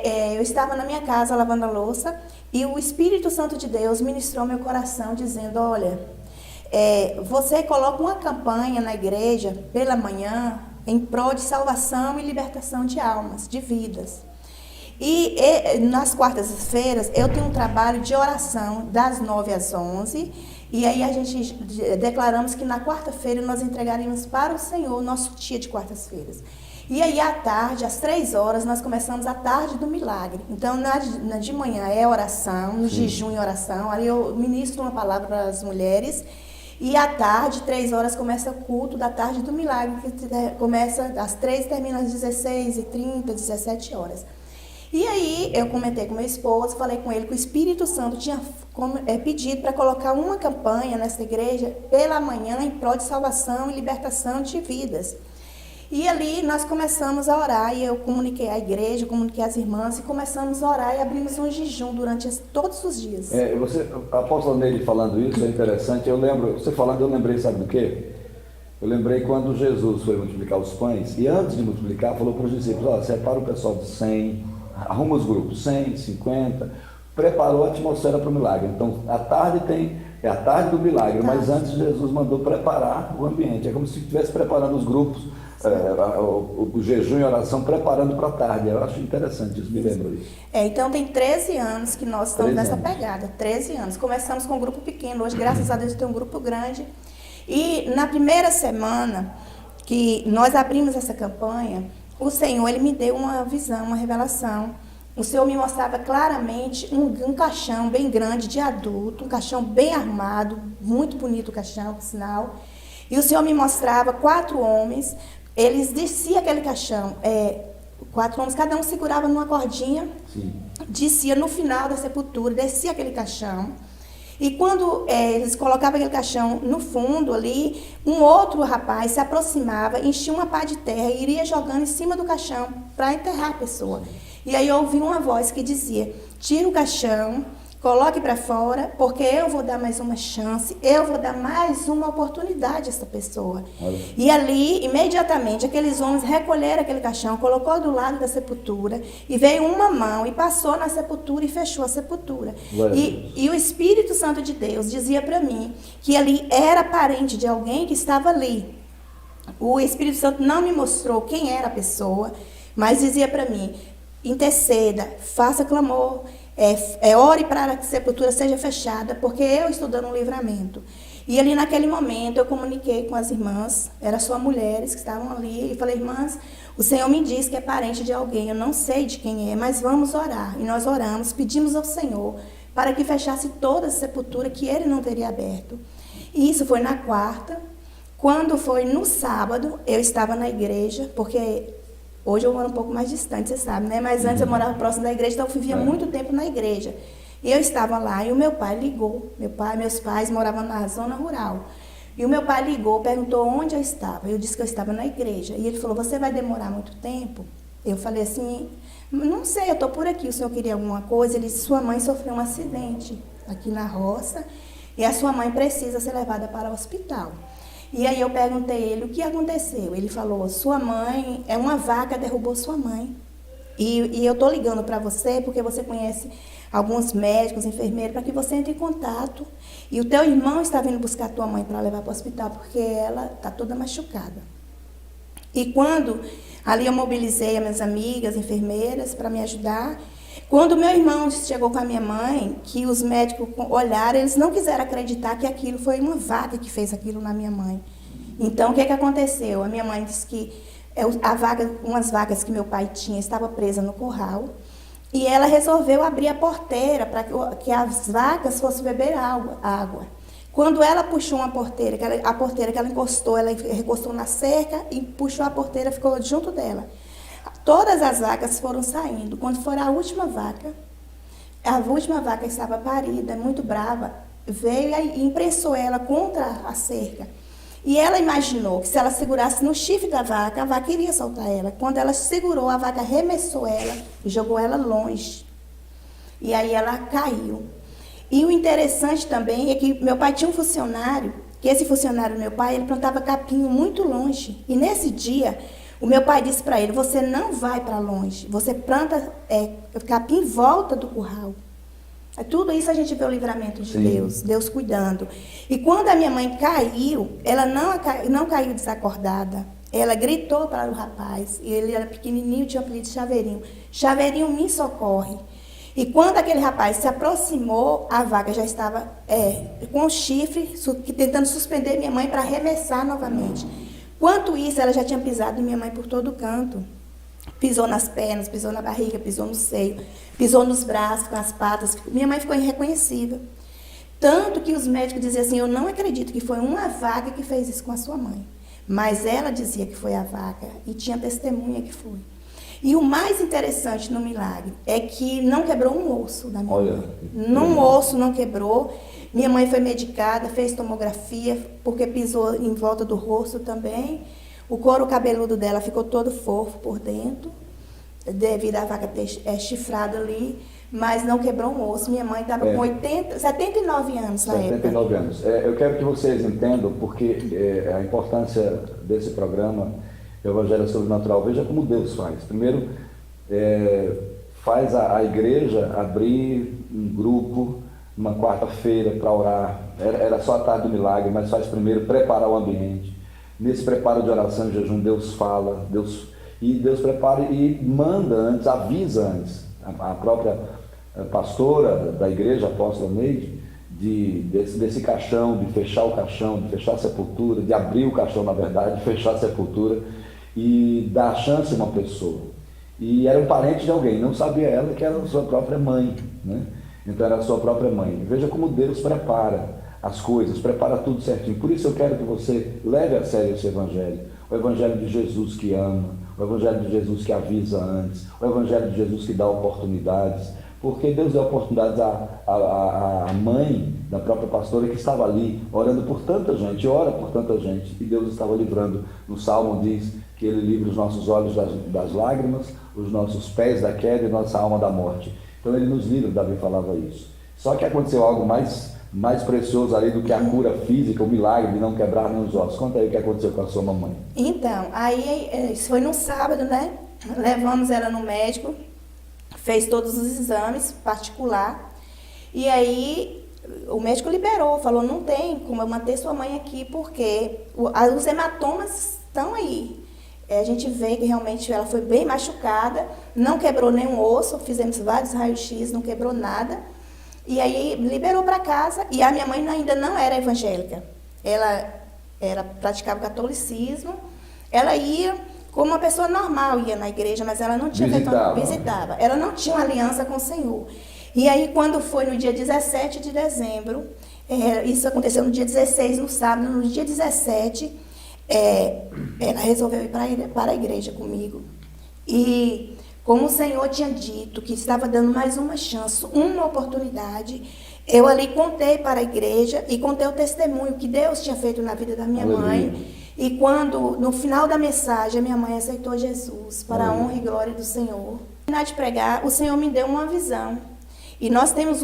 eu estava na minha casa lavando a louça e o Espírito Santo de Deus ministrou meu coração dizendo, olha, você coloca uma campanha na igreja pela manhã em prol de salvação e libertação de almas, de vidas. E nas quartas-feiras eu tenho um trabalho de oração das 9 às 11. E aí a gente declaramos que na quarta-feira nós entregaríamos para o Senhor o nosso dia de quartas-feiras. E aí à tarde, às 3 horas, nós começamos a tarde do milagre. Então, de manhã é oração, no jejum e oração. Aí eu ministro uma palavra para as mulheres. E à tarde, 3 horas, começa o culto da tarde do milagre, que começa às 3 e termina às 16h30, 17 horas. E aí eu comentei com meu esposo, falei com ele que o Espírito Santo tinha pedido para colocar uma campanha nessa igreja pela manhã em prol de salvação e libertação de vidas. E ali nós começamos a orar e eu comuniquei à igreja, comuniquei às irmãs e começamos a orar e abrimos um jejum durante todos os dias. A apóstola Neide falando isso é interessante. Você falando, eu lembrei, sabe do quê? Eu lembrei quando Jesus foi multiplicar os pães e antes de multiplicar falou para os discípulos, separa o pessoal de 100, arruma os grupos, 100, 50, preparou a atmosfera para o milagre. Então, a tarde é a tarde do milagre, mas antes Jesus mandou preparar o ambiente. É como se estivesse preparando os grupos, o jejum e a oração, preparando para a tarde. Eu acho interessante isso, me lembra isso. Então, tem 13 anos que nós estamos nessa pegada, 13 anos. Começamos com um grupo pequeno, hoje, graças a Deus, tem um grupo grande. E na primeira semana que nós abrimos essa campanha, o Senhor, Ele me deu uma visão, uma revelação. O Senhor me mostrava claramente um caixão bem grande de adulto, um caixão bem armado, muito bonito o caixão, por sinal. E o Senhor me mostrava 4 homens, eles desciam aquele caixão, 4 homens, cada um segurava numa cordinha, descia no final da sepultura, descia aquele caixão. E quando eles colocavam aquele caixão no fundo ali, um outro rapaz se aproximava, enchia uma pá de terra e iria jogando em cima do caixão para enterrar a pessoa. E aí eu ouvi uma voz que dizia, tira o caixão, coloque para fora, porque eu vou dar mais uma chance, eu vou dar mais uma oportunidade a essa pessoa. E ali, imediatamente, aqueles homens recolheram aquele caixão, colocou do lado da sepultura, e veio uma mão e passou na sepultura e fechou a sepultura. E o Espírito Santo de Deus dizia para mim que ali era parente de alguém que estava ali. O Espírito Santo não me mostrou quem era a pessoa, mas dizia para mim, interceda, faça clamor, ore para que a sepultura seja fechada, porque eu estou dando um livramento. E ali naquele momento eu comuniquei com as irmãs, eram só mulheres que estavam ali, e falei, irmãs, o Senhor me disse que é parente de alguém, eu não sei de quem é, mas vamos orar. E nós oramos, pedimos ao Senhor para que fechasse toda a sepultura que Ele não teria aberto. E isso foi na quarta. Quando foi no sábado, eu estava na igreja, porque hoje eu moro um pouco mais distante, você sabe, né? Mas antes eu morava próximo da igreja, então eu vivia muito tempo na igreja. E eu estava lá e o meu pai ligou. Meus pais moravam na zona rural. E o meu pai ligou, perguntou onde eu estava. Eu disse que eu estava na igreja. E ele falou, você vai demorar muito tempo? Eu falei assim, não sei, eu estou por aqui, o senhor queria alguma coisa? Ele disse, sua mãe sofreu um acidente aqui na roça e a sua mãe precisa ser levada para o hospital. E aí eu perguntei a ele o que aconteceu. Ele falou, sua mãe, uma vaca derrubou sua mãe. E eu estou ligando para você porque você conhece alguns médicos, enfermeiros, para que você entre em contato. E o teu irmão está vindo buscar a tua mãe para levar para o hospital porque ela está toda machucada. E quando ali eu mobilizei as minhas amigas, enfermeiras, para me ajudar. Quando meu irmão chegou com a minha mãe, que os médicos olharam, eles não quiseram acreditar que aquilo foi uma vaca que fez aquilo na minha mãe. Então, o que aconteceu? A minha mãe disse que umas vacas que meu pai tinha estava presa no curral, e ela resolveu abrir a porteira para que as vacas fossem beber água. Quando ela puxou a porteira que ela encostou na cerca e puxou a porteira, ficou junto dela. Todas as vacas foram saindo. Quando for a última vaca estava parida, muito brava, veio e imprensou ela contra a cerca. E ela imaginou que se ela segurasse no chifre da vaca, a vaca iria soltar ela. Quando ela segurou, a vaca arremessou ela e jogou ela longe. E aí ela caiu. E o interessante também é que meu pai tinha um funcionário, que esse funcionário do meu pai, ele plantava capim muito longe. E nesse dia, O meu pai disse para ele, você não vai para longe, você planta capim em volta do curral. Tudo isso a gente vê o livramento de Deus, Deus cuidando. E quando a minha mãe caiu, ela não caiu desacordada. Ela gritou para o rapaz, e ele era pequenininho, tinha o apelido de Chaveirinho. Chaveirinho, me socorre. E quando aquele rapaz se aproximou, a vaca já estava com o chifre, tentando suspender minha mãe para arremessar novamente. Enquanto isso, ela já tinha pisado em minha mãe por todo canto. Pisou nas pernas, pisou na barriga, pisou no seio, pisou nos braços, com as patas. Minha mãe ficou irreconhecível. Tanto que os médicos diziam assim, eu não acredito que foi uma vaca que fez isso com a sua mãe. Mas ela dizia que foi a vaca e tinha testemunha que foi. E o mais interessante no milagre é que não quebrou um osso da minha mãe. Um osso não quebrou. Minha mãe foi medicada, fez tomografia, porque pisou em volta do rosto também. O couro cabeludo dela ficou todo fofo por dentro, devido à vaca ter chifrado ali, mas não quebrou um osso. Minha mãe estava com 79 anos na época. 79 anos. Eu quero que vocês entendam, porque a importância desse programa, Evangelho Sobrenatural, veja como Deus faz. Primeiro, faz a igreja abrir um grupo, uma quarta-feira para orar. Era só a tarde do milagre, mas faz primeiro preparar o ambiente. Nesse preparo de oração e jejum, Deus fala, Deus prepara e manda antes, avisa antes. A própria pastora da igreja, a apóstola Neide, desse caixão, de fechar o caixão, de fechar a sepultura, de abrir o caixão, na verdade, de fechar a sepultura e dar chance a uma pessoa. E era um parente de alguém, não sabia ela que era a sua própria mãe, né? Então era a sua própria mãe. Veja como Deus prepara as coisas, prepara tudo certinho. Por isso eu quero que você leve a sério esse evangelho. O evangelho de Jesus que ama, o evangelho de Jesus que avisa antes, o evangelho de Jesus que dá oportunidades, porque Deus dá oportunidades à mãe da própria pastora que estava ali, orando por tanta gente, ora por tanta gente, e Deus estava livrando. No Salmo diz que Ele livra os nossos olhos das lágrimas, os nossos pés da queda e nossa alma da morte. Então Ele nos livra, Davi falava isso. Só que aconteceu algo mais precioso ali do que a cura física, o milagre de não quebrar nem os ossos. Conta aí o que aconteceu com a sua mamãe. Então, aí isso foi num sábado, né? Levamos ela no médico, fez todos os exames particular, e aí o médico liberou, falou, não tem como eu manter sua mãe aqui, porque os hematomas estão aí. A gente vê que realmente ela foi bem machucada, não quebrou nenhum osso, fizemos vários raios-x, não quebrou nada. E aí liberou para casa, e a minha mãe ainda não era evangélica. Ela praticava o catolicismo, ela ia como uma pessoa normal, ia na igreja, mas ela não tinha visitava. Ela não tinha uma aliança com o Senhor. E aí quando foi no dia 17 de dezembro, isso aconteceu no dia 16, no sábado, no dia 17, ela resolveu ir para a igreja comigo. E como o Senhor tinha dito que estava dando mais uma chance, uma oportunidade, eu ali contei para a igreja e contei o testemunho que Deus tinha feito na vida da minha mãe. E quando, no final da mensagem, a minha mãe aceitou Jesus para a honra e glória do Senhor. Na de pregar, o Senhor me deu uma visão. E nós temos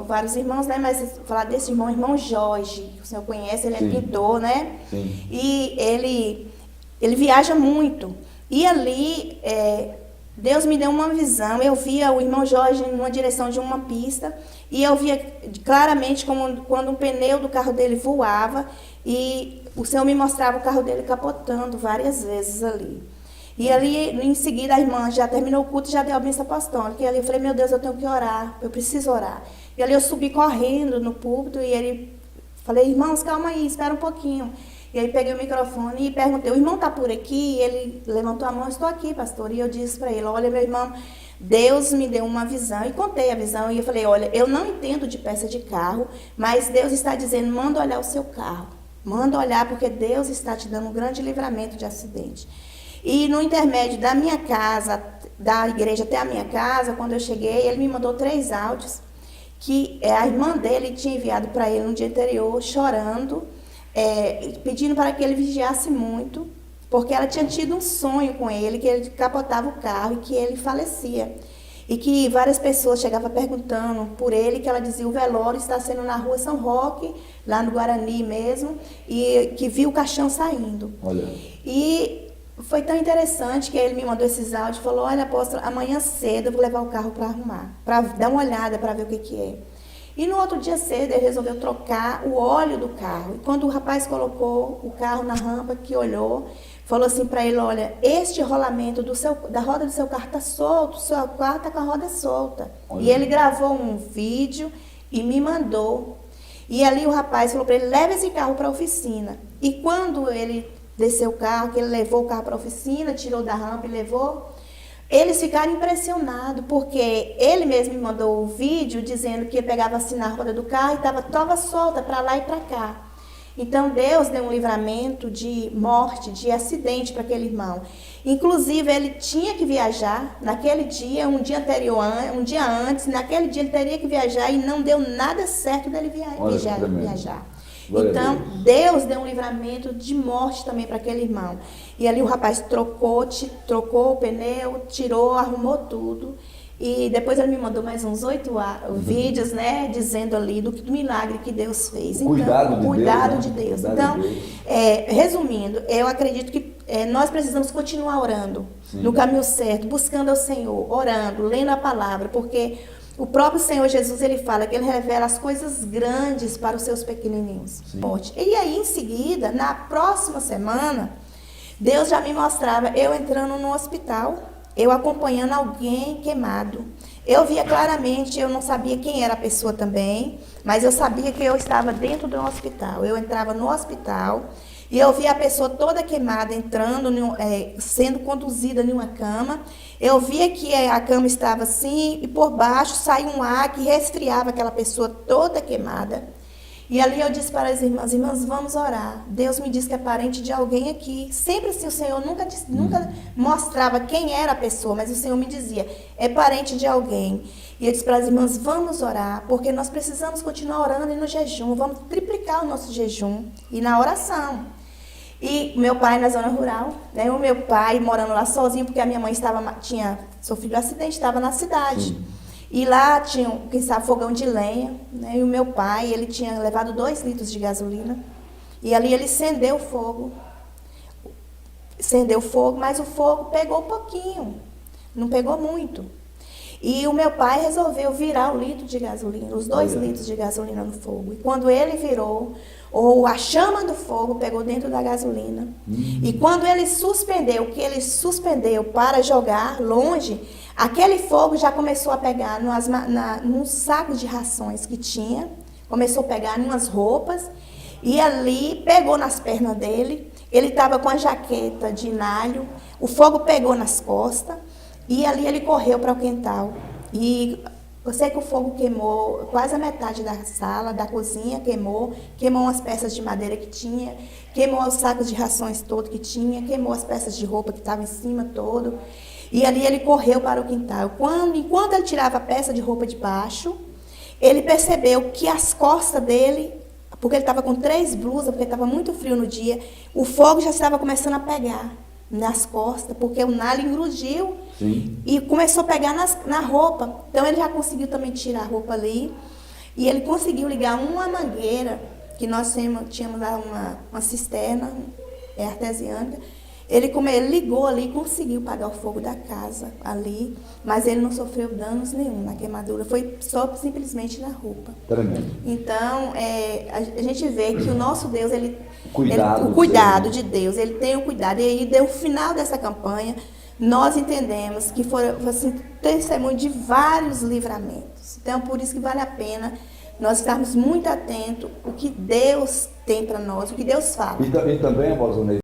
vários irmãos, né? Mas vou falar desse irmão Jorge, que o senhor conhece, ele é pintor, né? Sim. E ele viaja muito. E ali Deus me deu uma visão, eu via o irmão Jorge numa direção de uma pista, e eu via claramente quando um pneu do carro dele voava, e o Senhor me mostrava o carro dele capotando várias vezes ali. E ali, em seguida, a irmã já terminou o culto e já deu a bênção apostólica. E ali eu falei, meu Deus, eu tenho que orar, eu preciso orar. E ali eu subi correndo no púlpito, e falei, irmãos, calma aí, espera um pouquinho. E aí peguei o microfone e perguntei, o irmão está por aqui? E ele levantou a mão, estou aqui, pastor. E eu disse para ele, olha, meu irmão, Deus me deu uma visão. E contei a visão. E eu falei, olha, eu não entendo de peça de carro, mas Deus está dizendo, manda olhar o seu carro. Manda olhar, porque Deus está te dando um grande livramento de acidente. E no intermédio da minha casa, da igreja até a minha casa, quando eu cheguei, ele me mandou 3 áudios, que a irmã dele tinha enviado para ele no dia anterior, chorando, pedindo para que ele vigiasse muito, porque ela tinha tido um sonho com ele, que ele capotava o carro e que ele falecia. E que várias pessoas chegavam perguntando por ele, que ela dizia, o velório está sendo na rua São Roque, lá no Guarani mesmo, e que viu o caixão saindo. Olha. E Foi tão interessante que ele me mandou esses áudios e falou, olha, apóstolo, amanhã cedo eu vou levar o carro para arrumar, para dar uma olhada, para ver o que é. E no outro dia cedo ele resolveu trocar o óleo do carro. E quando o rapaz colocou o carro na rampa, que olhou, falou assim para ele, olha, este rolamento da roda do seu carro está solto, o seu carro está com a roda solta. Olha. E ele gravou um vídeo e me mandou. E ali o rapaz falou para ele, leva esse carro para a oficina. E quando ele desceu o carro, que ele levou o carro para a oficina, tirou da rampa e levou, eles ficaram impressionados, porque ele mesmo me mandou o vídeo dizendo que pegava assim na roda do carro e estava solta para lá e para cá. Então Deus deu um livramento de morte, de acidente para aquele irmão. Inclusive ele tinha que viajar naquele dia, um dia antes, naquele dia ele teria que viajar e não deu nada certo dele viajar. Então, Deus deu um livramento de morte também para aquele irmão. E ali o rapaz trocou o pneu, tirou, arrumou tudo. E depois ele me mandou mais uns 8 vídeos, né, dizendo ali do milagre que Deus fez. Então, cuidado de Deus. Então, resumindo, eu acredito que nós precisamos continuar orando. Sim. No caminho certo, buscando ao Senhor, orando, lendo a palavra, porque o próprio Senhor Jesus, ele fala que ele revela as coisas grandes para os seus pequenininhos. Sim. E aí, em seguida, na próxima semana, Deus já me mostrava eu entrando no hospital, eu acompanhando alguém queimado. Eu via claramente, eu não sabia quem era a pessoa também, mas eu sabia que eu estava dentro do hospital. Eu entrava no hospital e eu via a pessoa toda queimada entrando, sendo conduzida em uma cama. Eu via que a cama estava assim e por baixo saía um ar que resfriava aquela pessoa toda queimada. E ali eu disse para as irmãs, vamos orar. Deus me disse que é parente de alguém aqui. Sempre assim, o Senhor nunca mostrava quem era a pessoa, mas o Senhor me dizia, é parente de alguém. E eu disse para as irmãs, vamos orar, porque nós precisamos continuar orando e no jejum, vamos triplicar o nosso jejum e na oração. E meu pai na zona rural, né? O meu pai morando lá sozinho, porque a minha mãe tinha sofrido um acidente, estava na cidade. Sim. E lá tinha, quem sabe, fogão de lenha, né? E o meu pai, ele tinha levado 2 litros de gasolina. E ali ele acendeu o fogo, mas o fogo pegou pouquinho, não pegou muito. E o meu pai resolveu virar o litro de gasolina, os 2 litros de gasolina no fogo. E quando ele virou, a chama do fogo pegou dentro da gasolina. E quando ele suspendeu, para jogar longe, aquele fogo já começou a pegar num saco de rações que tinha, começou a pegar em umas roupas, e ali pegou nas pernas dele. Ele estava com a jaqueta de nalho, o fogo pegou nas costas, e ali ele correu para o quintal. E eu sei que o fogo queimou quase a metade da sala, da cozinha, queimou umas peças de madeira que tinha, queimou os sacos de rações todo que tinha, queimou as peças de roupa que estavam em cima todo. E ali ele correu para o quintal. Enquanto ele tirava a peça de roupa de baixo, ele percebeu que as costas dele, porque ele estava com 3 blusas, porque estava muito frio no dia, o fogo já estava começando a pegar nas costas, porque o nalho engrudiu. Sim. E começou a pegar na roupa. Então ele já conseguiu também tirar a roupa ali. E ele conseguiu ligar uma mangueira, que nós tínhamos lá uma cisterna artesiana. Ele ligou ali e conseguiu apagar o fogo da casa ali, mas ele não sofreu danos nenhum na queimadura, foi só simplesmente na roupa. Tremendo. Então, a gente vê que o nosso Deus, o cuidado de Deus, ele tem o cuidado. E aí, no final dessa campanha, nós entendemos que foi assim, testemunho de vários livramentos. Então, por isso que vale a pena nós estarmos muito atentos ao que Deus tem para nós, o que Deus fala. E também, apóstolo Ney,